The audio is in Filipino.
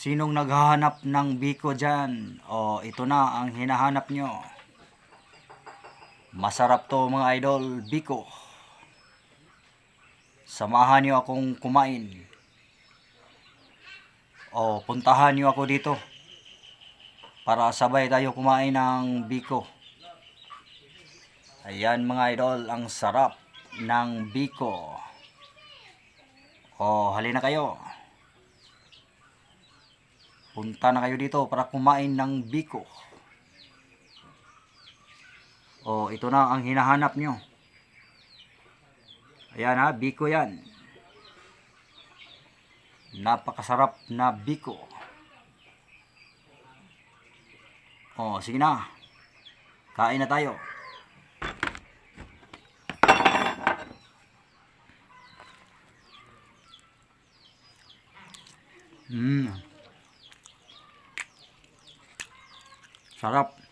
Sinong naghahanap ng biko dyan? O, ito na ang hinahanap nyo. Masarap to mga idol, biko. Samahan nyo akong kumain. O, puntahan nyo ako dito para sabay tayo kumain ng biko. Ayan mga idol, ang sarap ng biko. O, halina kayo. Punta na kayo dito para kumain ng biko. O, ito na ang hinahanap nyo. Ayan ha, biko yan. Napakasarap na biko. O, sige na. Kain na tayo. Sarap.